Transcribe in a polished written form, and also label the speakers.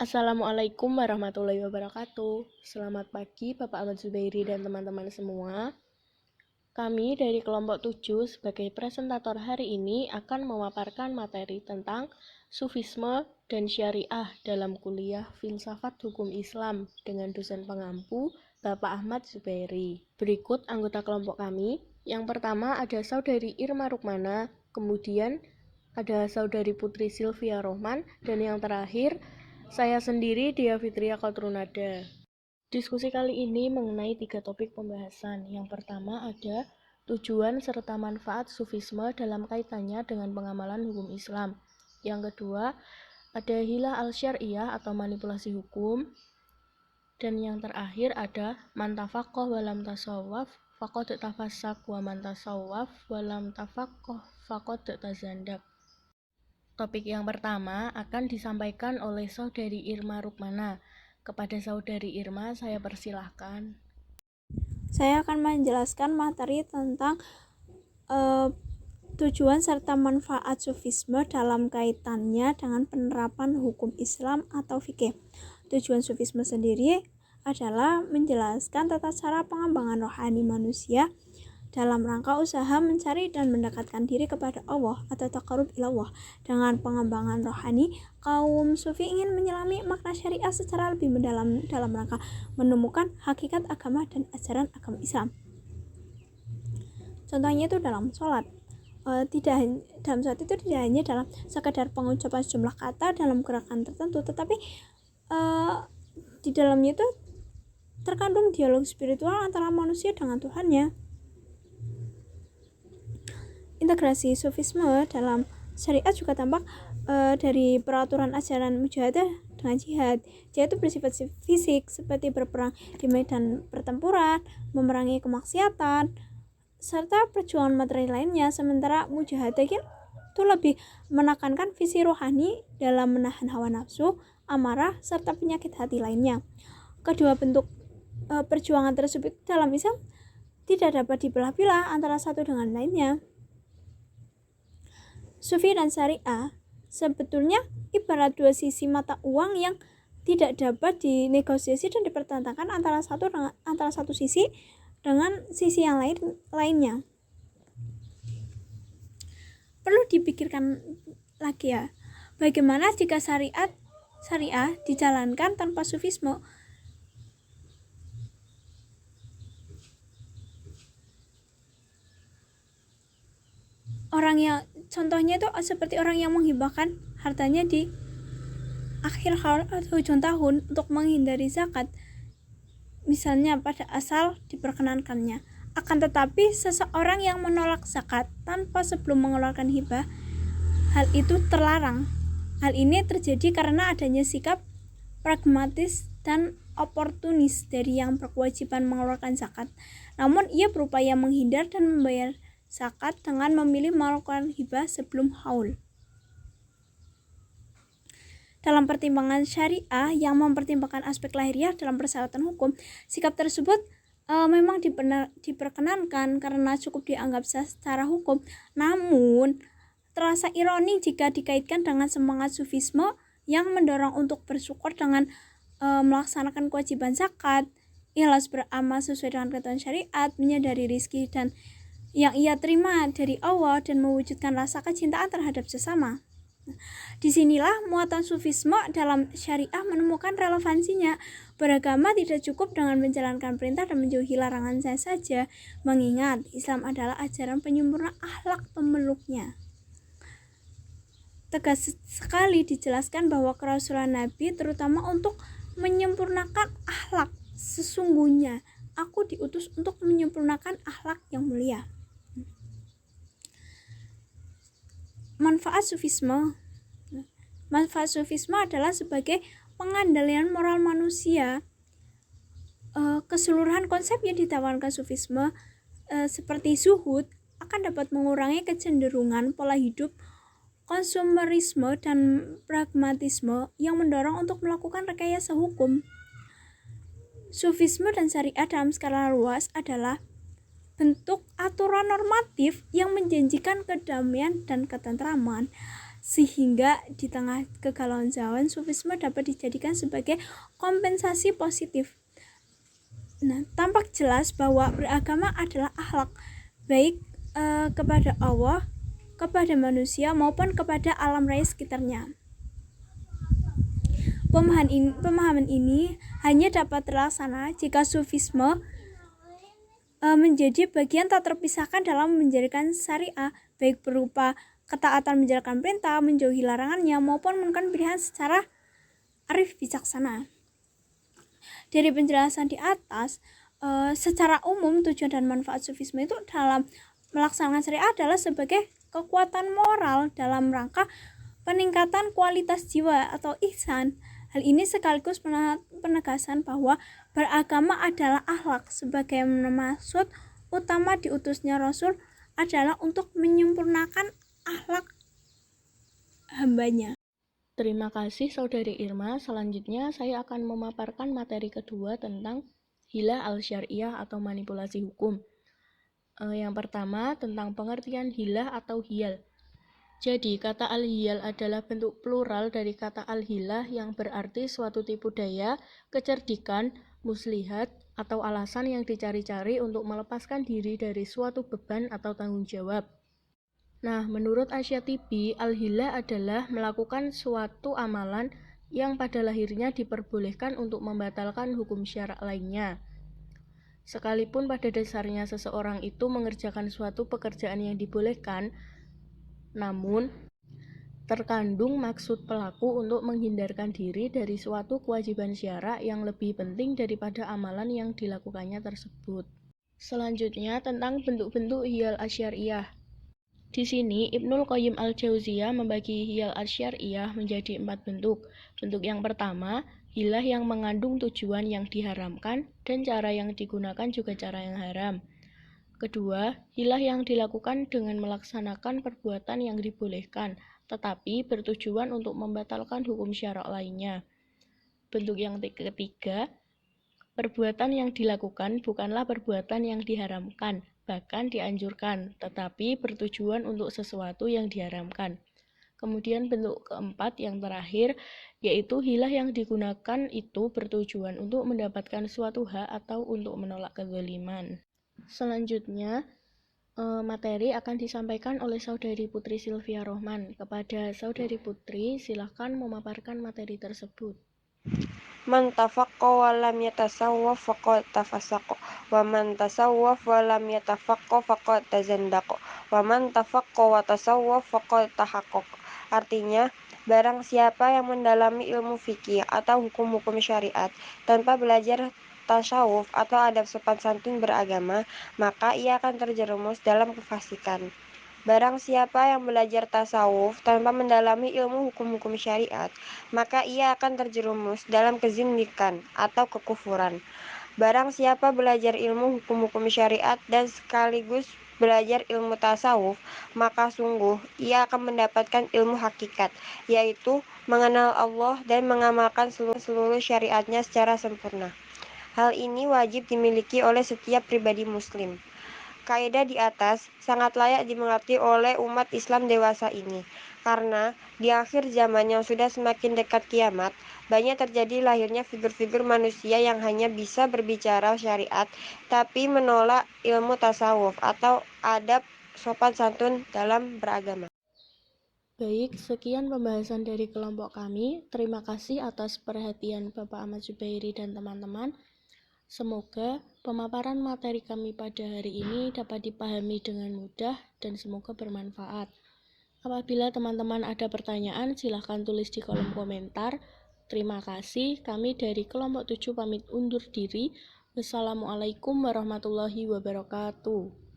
Speaker 1: Assalamualaikum warahmatullahi wabarakatuh. Selamat pagi Bapak Ahmad Zubairi dan teman-teman semua. Kami dari kelompok 7 sebagai presentator hari ini akan memaparkan materi tentang sufisme dan syariah dalam kuliah Filsafat Hukum Islam dengan dosen pengampu Bapak Ahmad Zubairi. Berikut anggota kelompok kami. Yang pertama ada Saudari Irma Rukmana, kemudian ada Saudari Putri Sylvia Rohman, dan yang terakhir saya sendiri, Dia Fitria Kotrunada. Diskusi kali ini mengenai 3 topik pembahasan. Yang pertama ada tujuan serta manfaat sufisme dalam kaitannya dengan pengamalan hukum Islam. Yang kedua ada hilah al-syariah atau manipulasi hukum. Dan yang terakhir ada man tafaqoh walam tasawwaf faqad tafassak wa man tasawwaf walam tafaqoh faqad tazandak. Topik yang pertama akan disampaikan oleh Saudari Irma Rukmana. Kepada Saudari Irma, saya persilahkan.
Speaker 2: Saya akan menjelaskan materi tentang tujuan serta manfaat sufisme dalam kaitannya dengan penerapan hukum Islam atau fikih. Tujuan sufisme sendiri adalah menjelaskan tata cara pengembangan rohani manusia dalam rangka usaha mencari dan mendekatkan diri kepada Allah atau taqarrub ilallah. Dengan pengembangan rohani, kaum sufi ingin menyelami makna syariah secara lebih mendalam dalam rangka menemukan hakikat agama dan ajaran agama Islam. Contohnya itu dalam sholat. Dalam sholat itu tidak hanya dalam sekadar pengucapan sejumlah kata dalam gerakan tertentu, tetapi di dalamnya itu terkandung dialog spiritual antara manusia dengan Tuhannya. Integrasi sufisme dalam syariat juga tampak dari peraturan ajaran mujahadah dengan jihad. Jihad itu bersifat fisik seperti berperang di medan pertempuran, memerangi kemaksiatan, serta perjuangan materi lainnya. Sementara mujahadah itu lebih menekankan visi rohani dalam menahan hawa nafsu, amarah, serta penyakit hati lainnya. Kedua bentuk perjuangan tersebut dalam Islam tidak dapat dibelah-belah antara satu dengan lainnya. Sufi dan syariah sebetulnya ibarat dua sisi mata uang yang tidak dapat dinegosiasi dan dipertentangkan antara satu sisi dengan sisi yang lainnya. Perlu dipikirkan lagi ya, bagaimana jika syariah dijalankan tanpa sufisme? Contohnya itu seperti orang yang menghibahkan hartanya di akhir haul atau ujung tahun untuk menghindari zakat, misalnya pada asal diperkenankannya. Akan tetapi seseorang yang menolak zakat tanpa sebelum mengeluarkan hibah, hal itu terlarang. Hal ini terjadi karena adanya sikap pragmatis dan oportunis dari yang berkewajiban mengeluarkan zakat, namun ia berupaya menghindar dan membayar zakat dengan memilih melakukan hibah sebelum haul. Dalam pertimbangan syariah yang mempertimbangkan aspek lahiriah dalam persyaratan hukum, sikap tersebut memang diperkenankan karena cukup dianggap sah secara hukum. Namun terasa ironi jika dikaitkan dengan semangat sufisme yang mendorong untuk bersyukur dengan melaksanakan kewajiban zakat, ikhlas beramal sesuai dengan ketentuan syariat, menyadari rizki dan yang ia terima dari Allah, dan mewujudkan rasa kecintaan terhadap sesama. Disinilah muatan sufisme dalam syariah menemukan relevansinya. Beragama tidak cukup dengan menjalankan perintah dan menjauhi larangan saja, mengingat Islam adalah ajaran penyempurna akhlak pemeluknya. Tegas sekali dijelaskan bahwa kerasulan Nabi terutama untuk menyempurnakan akhlak. Sesungguhnya aku diutus untuk menyempurnakan akhlak yang mulia. Manfaat sufisme adalah sebagai pengandalian moral manusia. Keseluruhan konsep yang ditawarkan sufisme seperti zuhud akan dapat mengurangi kecenderungan pola hidup konsumerisme dan pragmatisme yang mendorong untuk melakukan rekayasa hukum. Sufisme dan syariah dalam skala luas adalah bentuk aturan normatif yang menjanjikan kedamaian dan ketentraman. sehingga di tengah kegalauan zaman sufisme dapat dijadikan sebagai kompensasi positif. Nah, tampak jelas bahwa beragama adalah akhlak baik kepada Allah, kepada manusia maupun kepada alam raya sekitarnya. Pemahaman ini hanya dapat terlaksana jika sufisme menjadi bagian tak terpisahkan dalam menjalankan syariah, baik berupa ketaatan menjalankan perintah, menjauhi larangannya, maupun melakukan pilihan secara arif bijaksana. Dari penjelasan di atas, secara umum tujuan dan manfaat sufisme itu dalam melaksanakan syariah adalah sebagai kekuatan moral dalam rangka peningkatan kualitas jiwa atau ihsan. Hal ini sekaligus penegasan bahwa beragama adalah akhlak, sebagai maksud utama diutusnya Rasul adalah untuk menyempurnakan akhlak hambanya.
Speaker 1: Terima kasih Saudari Irma. Selanjutnya saya akan memaparkan materi kedua tentang hilah al-syariah atau manipulasi hukum. Yang pertama tentang pengertian hilah atau hiyal. Jadi, kata al-hiyal adalah bentuk plural dari kata al-hilah yang berarti suatu tipu daya, kecerdikan, muslihat, atau alasan yang dicari-cari untuk melepaskan diri dari suatu beban atau tanggung jawab. Nah, menurut Asyatibi, al-hilah adalah melakukan suatu amalan yang pada lahirnya diperbolehkan untuk membatalkan hukum syarak lainnya. Sekalipun pada dasarnya seseorang itu mengerjakan suatu pekerjaan yang dibolehkan, namun terkandung maksud pelaku untuk menghindarkan diri dari suatu kewajiban syarak yang lebih penting daripada amalan yang dilakukannya tersebut. Selanjutnya tentang bentuk-bentuk hiyal asyariyah. Di sini Ibnul Qayyim al-Jauziyah membagi hiyal asyariyah menjadi 4 bentuk. Bentuk yang pertama, hilah yang mengandung tujuan yang diharamkan dan cara yang digunakan juga cara yang haram. Kedua, hilah yang dilakukan dengan melaksanakan perbuatan yang dibolehkan, tetapi bertujuan untuk membatalkan hukum syarak lainnya. Bentuk yang ketiga, perbuatan yang dilakukan bukanlah perbuatan yang diharamkan, bahkan dianjurkan, tetapi bertujuan untuk sesuatu yang diharamkan. Kemudian bentuk keempat yang terakhir, yaitu hilah yang digunakan itu bertujuan untuk mendapatkan suatu hak atau untuk menolak kezaliman. Selanjutnya, materi akan disampaikan oleh Saudari Putri Sylvia Rohman. Kepada Saudari Putri, silahkan memaparkan materi tersebut.
Speaker 3: Man tafaqqa wa lam yatasawwaf faqad tafasaqqa wa man tasawwaf wa lam yatafaqqa faqad tazandaqqa wa man tafaqqa wa tasawwaf faqad tahaqqaqa. Artinya, barang siapa yang mendalami ilmu fikih atau hukum-hukum syariat tanpa belajar tasawuf atau adab sopan santun beragama, maka ia akan terjerumus dalam kefasikan. Barang siapa yang belajar tasawuf tanpa mendalami ilmu hukum-hukum syariat, maka ia akan terjerumus dalam kezindikan atau kekufuran. Barang siapa belajar ilmu hukum-hukum syariat dan sekaligus belajar ilmu tasawuf, maka sungguh ia akan mendapatkan ilmu hakikat, yaitu mengenal Allah dan mengamalkan seluruh syariatnya secara sempurna. Hal ini wajib dimiliki oleh setiap pribadi muslim. Kaidah di atas sangat layak dimengerti oleh umat Islam dewasa ini, karena di akhir zaman yang sudah semakin dekat kiamat, banyak terjadi lahirnya figur-figur manusia yang hanya bisa berbicara syariat, tapi menolak ilmu tasawuf atau adab sopan santun dalam beragama.
Speaker 1: Baik, sekian pembahasan dari kelompok kami. Terima kasih atas perhatian Bapak Ahmad Zubairi dan teman-teman. Semoga pemaparan materi kami pada hari ini dapat dipahami dengan mudah dan semoga bermanfaat. Apabila teman-teman ada pertanyaan, silahkan tulis di kolom komentar. Terima kasih, kami dari kelompok 7 pamit undur diri. Wassalamualaikum warahmatullahi wabarakatuh.